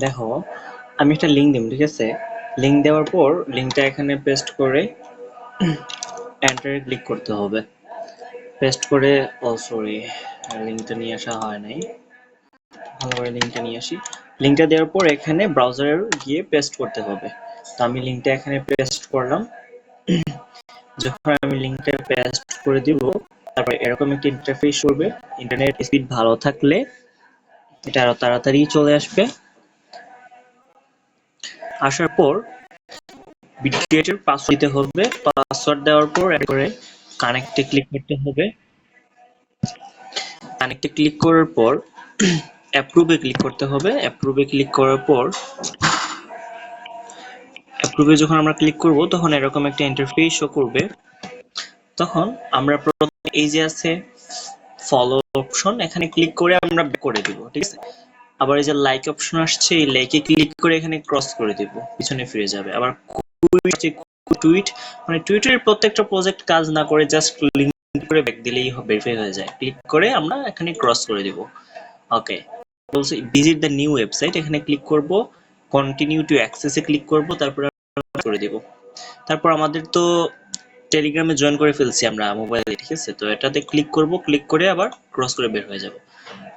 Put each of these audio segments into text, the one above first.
দেখো, আমি একটা লিঙ্ক দিব, ঠিক আছে? লিঙ্ক দেওয়ার পর লিঙ্কটা এখানে পেস্ট করে এন্টারে ক্লিক করতে হবে। পেস্ট করে, ও সরি, লিঙ্কটা নিয়ে আসা হয় নাই। ভালো করে লিঙ্কটা নিয়ে আসি। লিঙ্কটা দেওয়ার পর এখানে ব্রাউজারে গিয়ে পেস্ট করতে হবে। তো আমি লিঙ্কটা এখানে পেস্ট করলাম। যখন আমি লিঙ্কটা পেস্ট করে দিব, তারপর এরকম একটা ইন্টারফেস করবে। ইন্টারনেট স্পিড ভালো থাকলে এটা আরো তাড়াতাড়ি চলে আসবে। আসার পর বিটগেটের পাসওয়ার্ড দিতে হবে। পাসওয়ার্ড দেওয়ার পর করে কানেক্টে ক্লিক করতে হবে। কানেক্টে ক্লিক করার পর অ্যাপ্রুভে ক্লিক করতে হবে। অ্যাপ্রুভে ক্লিক করার পর অ্যাপ্রুভে যখন আমরা ক্লিক করব তখন এরকম একটা ইন্টারফেস শো করবে। তখন আমরা প্রথমে এই যে আছে ফলো অপশন, এখানে ক্লিক করে আমরা ব্যাক করে দিব, ঠিক আছে? আবার এই যে লাইক অপশন আসছে, এই লাইকে ক্লিক করে এখানে ক্রস করে দিব, পিছনে ফিরে যাবে। আবার টুইট, মানে টুইটারের প্রত্যেকটা প্রজেক্ট কাজ না করে জাস্ট লিংক করে ব্যাক দিলেই ভেরিফাই হয়ে যায়। ক্লিক করে আমরা এখানে ক্রস করে দিব। ওকে, বলছে ভিজিট দ্য নিউ ওয়েবসাইট, এখানে ক্লিক করব। কন্টিনিউ টু অ্যাক্সেসে ক্লিক করব, তারপর করে দিব। তারপর আমাদের তো টেলিগ্রামে জয়েন করে ফেলছি আমরা মোবাইলে, ঠিক আছে? তো এটাতে ক্লিক করব, ক্লিক করে আবার ক্রস করে বের হয়ে যাব।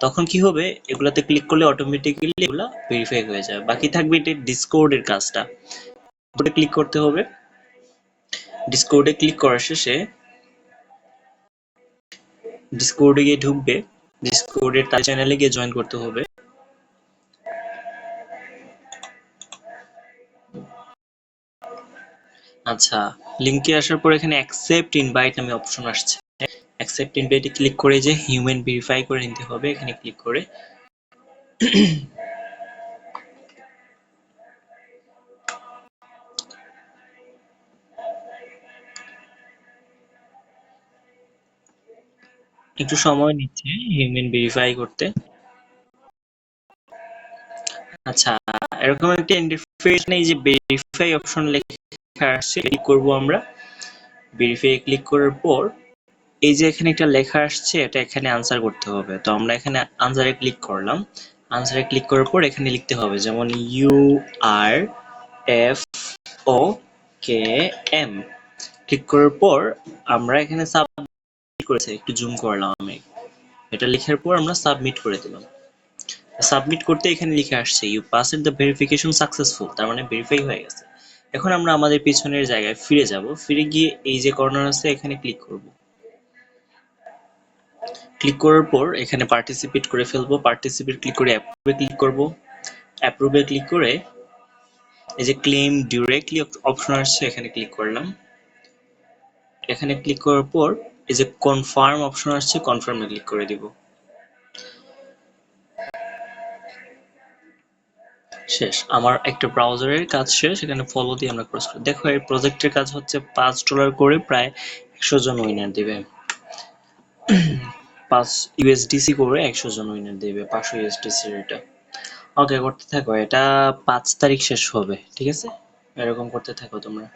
তখন কি হবে, এগুলাতে ক্লিক করলে অটোমেটিক্যালি এগুলা ভেরিফাই হয়ে যাবে। বাকি থাকবে এটা ডিসকর্ডের কাজটা। ডিসকর্ডে ক্লিক করতে হবে। ডিসকর্ডে ক্লিক করার শেষে ডিসকর্ডে গিয়ে ঢুকবে। ডিসকর্ডের তার চ্যানেলে গিয়ে জয়েন করতে হবে। আচ্ছা, লিংকে আসার পর এখানে অ্যাকসেপ্ট ইনভাইট নামে অপশন আসছে। অ্যাকসেপ্ট ইনভাইটে ক্লিক করে যে হিউম্যান ভেরিফাই করে নিতে হবে, এখানে ক্লিক করে একটু সময় নিচ্ছে হিউম্যান ভেরিফাই করতে। আচ্ছা, এরকম একটা ইন্টারফেস নেই যে ভেরিফাই অপশন লেখা আসছে, ক্লিক করব আমরা। ভেরিফাই ক্লিক করার পর এই যে এখানে একটা লেখা আসছে, এটা এখানে আনসার করতে হবে। তো আমরা এখানে আনসারে ক্লিক করলাম। আনসারে ক্লিক করার পর এখানে লিখতে হবে, যেমন URFOKM। ক্লিক করার পর আমরা এখানে সাবমিট করেছি, একটু জুম করলাম আমি। এটা লেখার পর আমরা সাবমিট করে দিলাম। সাবমিট করতে এখানে লিখে আসছে you passed the verification successful, তার মানে ভেরিফাই হয়ে গেছে। এখন আমরা আমাদের পিছনের জায়গায় ফিরে যাব। ফিরে গিয়ে এই যে কর্নার আছে, এখানে ক্লিক করব। ক্লিক করার পর এখানে পার্টিসিপেট করে ফেলবো। পার্টিসিপেট ক্লিক করে অ্যাপ্রুভে ক্লিক করব। অ্যাপ্রুভে ক্লিক করে এই যে ক্লেম ডিরেক্টলি অপশন আসছে, এখানে ক্লিক করলাম। এখানে ক্লিক করার পর এই যে কনফার্ম অপশন আসছে, কনফার্মে ক্লিক করে দিব। শেষ, আমার একটা ব্রাউজারের কাজ শেষ। এখানে ফলো দিয়ে আমরা ক্রস করি। দেখো, এই প্রজেক্টের কাজ হচ্ছে $5 করে প্রায় 100 জন উইনার দিবে। 5 ইউএসডিসি করে 100 জন উইনার দিবে, 500 ইউএসডিসি এটা। ওকে, করতে থাকো। এটা 5 তারিখ শেষ হবে, ঠিক আছে? এরকম করতে থাকো তোমরা।